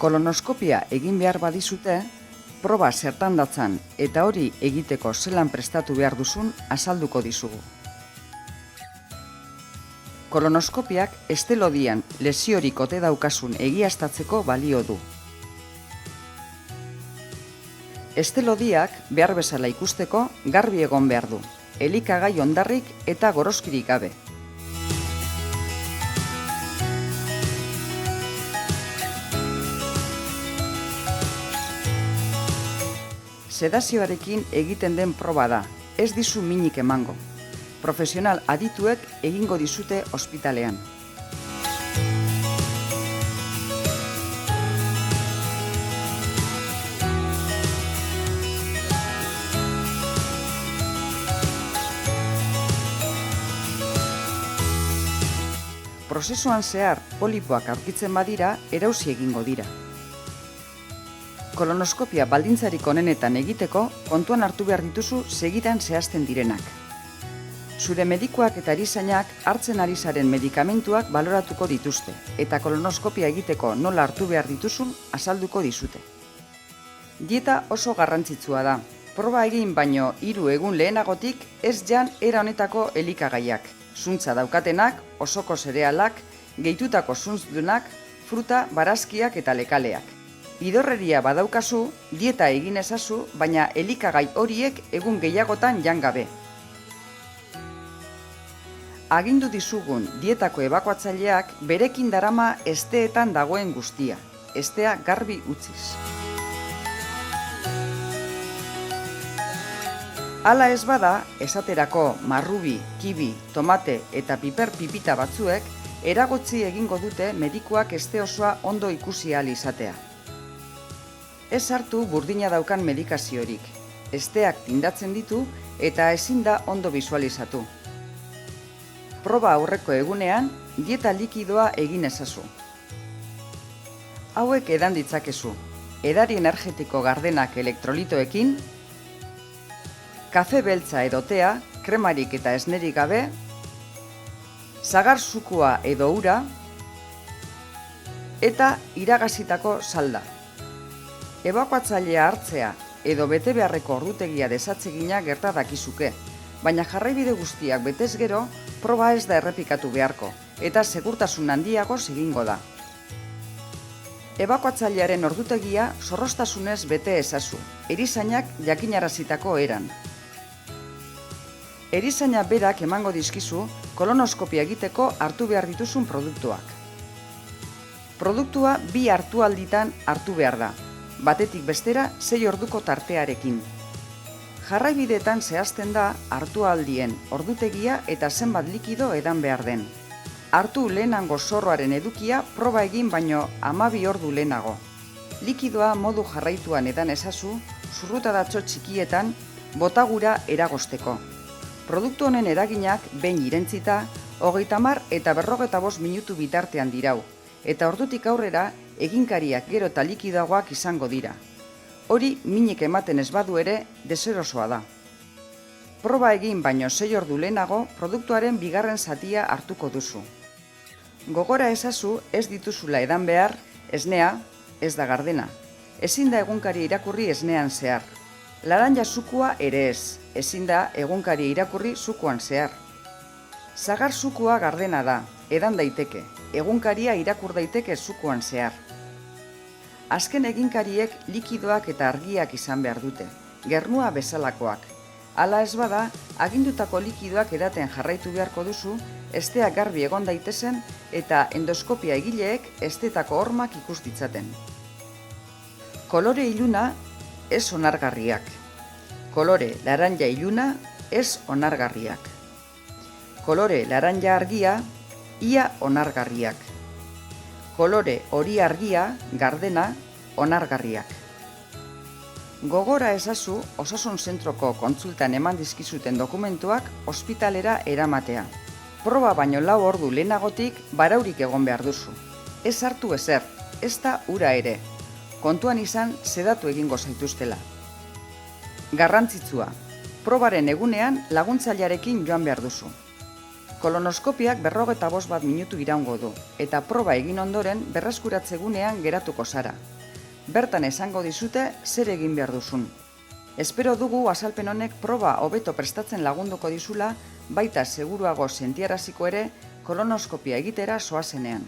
Kolonoskopia egin behar badizute, proba zertan datzan eta hori egiteko zelan prestatu behar duzun azalduko dizugu. Kolonoskopiak estelodian lesiorik ote daukasun egiaztatzeko balio du. Estelodiak behar bezala ikusteko garbi egon behar du, elikagai hondarrik eta goroskirik gabe. Sedazioarekin egiten den proba da, ez dizu minik emango. Profesional adituek egingo dizute ospitalean. Prozesuan zehar polipoak aurkitzen badira, erausi egingo dira. Kolonoskopia baldintzarik onenetan egiteko kontuan hartu behar dituzu segidan zehazten direnak. Zure medikuak eta erizainak hartzen ari zaren medikamentuak baloratuko dituzte eta kolonoskopia egiteko nola hartu behar dituzun azalduko dizute. Dieta oso garrantzitsua da. Proba egin baino 3 egun lehenagotik ez jan era honetako elikagaiak. Zuntza daukatenak, osoko zerealak, gehitutako zuntzudunak, fruta, barazkiak eta lekaleak. Idorreria badaukazu, dieta egin ezazu, baina elikagai horiek egun gehiagotan jan gabe. Agindu dizugun dietako ebakuatzaileak berekin darama hesteetan dagoen guztia, hestea garbi utziz. Hala ez bada, esaterako marrubi, kibi, tomate eta piper pipita batzuek eragotzi egingo dute medikuak heste osoa ondo ikusi ahal izatea. Ez hartu burdina daukan medikaziorik, hesteak tindatzen ditu eta ezin da ondo bisualizatu. Proba aurreko egunean, dieta likidoa egin ezazu. Hauek edan ditzakezu, edari energetiko gardenak elektrolitoekin, kafe beltza edo tea, kremarik eta esnerik gabe, sagar zukua edo ura, eta iragazitako salda. Ebakuatzailea hartzea edo bete beharreko ordutegia desatzegina gerta dakizuke, baina jarraibide guztiak betez gero, proba ez da errepikatu beharko, eta segurtasun handiagoz egingo da. Ebakuatzailearen ordutegia zorroztasunez bete ezazu, erizainak jakinarazitako eran. Erizaina berak emango dizkizu kolonoskopia egiteko hartu behar dituzun produktuak. Produktua 2 hartualditan hartu behar da, batetik bestera 6 orduko tartearekin. Jarraibideetan zehazten da hartualdien ordutegia eta zenbat likido edan behar den. Hartu lehenango zorroaren edukia proba egin baino 12 ordu lehenago. Likidoa modu jarraituan edan ezazu, zurrutadatxo txikietan botagura eragosteko. Produktu honen eraginak behin irentzita, 30 eta 45 minutu bitartean dirau, eta ordutik aurrera eginkariak gero eta likidoagoak izango dira. Hori minik ematen ez badu ere deserosoa da. Proba egin baino 6 ordu lehenago produktuaren bigarren zatia hartuko duzu. Gogora ezazu ez dituzula edan behar, esnea, ez da gardena. Ezin da egunkari irakurri esnean zehar. Laranja zukua ere ez, ezin da egunkari irakurri zukuan zehar. Sagar zukua gardena da, edan daiteke, egunkaria irakur daiteke zukuan zehar. Azken eginkariek likidoak eta argiak izan behar dute, gernua bezalakoak. Hala ez bada, agindutako likidoak edaten jarraitu beharko duzu, hesteak garbi egon daitezen eta endoskopia egileek hesteetako hormak ikus ditzaten. Kolore iluna ez onargarriak. Kolore laranja iluna ez onargarriak. Kolore laranja argia ia onargarriak. Kolore hori argia, gardena, onargarriak. Gogora ezazu osasun zentroko kontsultan eman dizkizuten dokumentuak ospitalera eramatea. Proba baino 4 ordu lehenagotik baraurik egon behar duzu. Ez hartu ezer, ez da ura ere. Kontuan izan sedatu egingo zaituztela. Garrantzitsua, probaren egunean laguntzailearekin joan behar duzu. Kolonoskopiak 45 minutu iraungo du, eta proba egin ondoren berreskuratze gunean geratuko zara. Bertan esango dizute zer egin behar duzun. Espero dugu azalpen honek proba hobeto prestatzen lagunduko dizula, baita seguruago sentiaraziko ere kolonoskopia egitera zoazenean.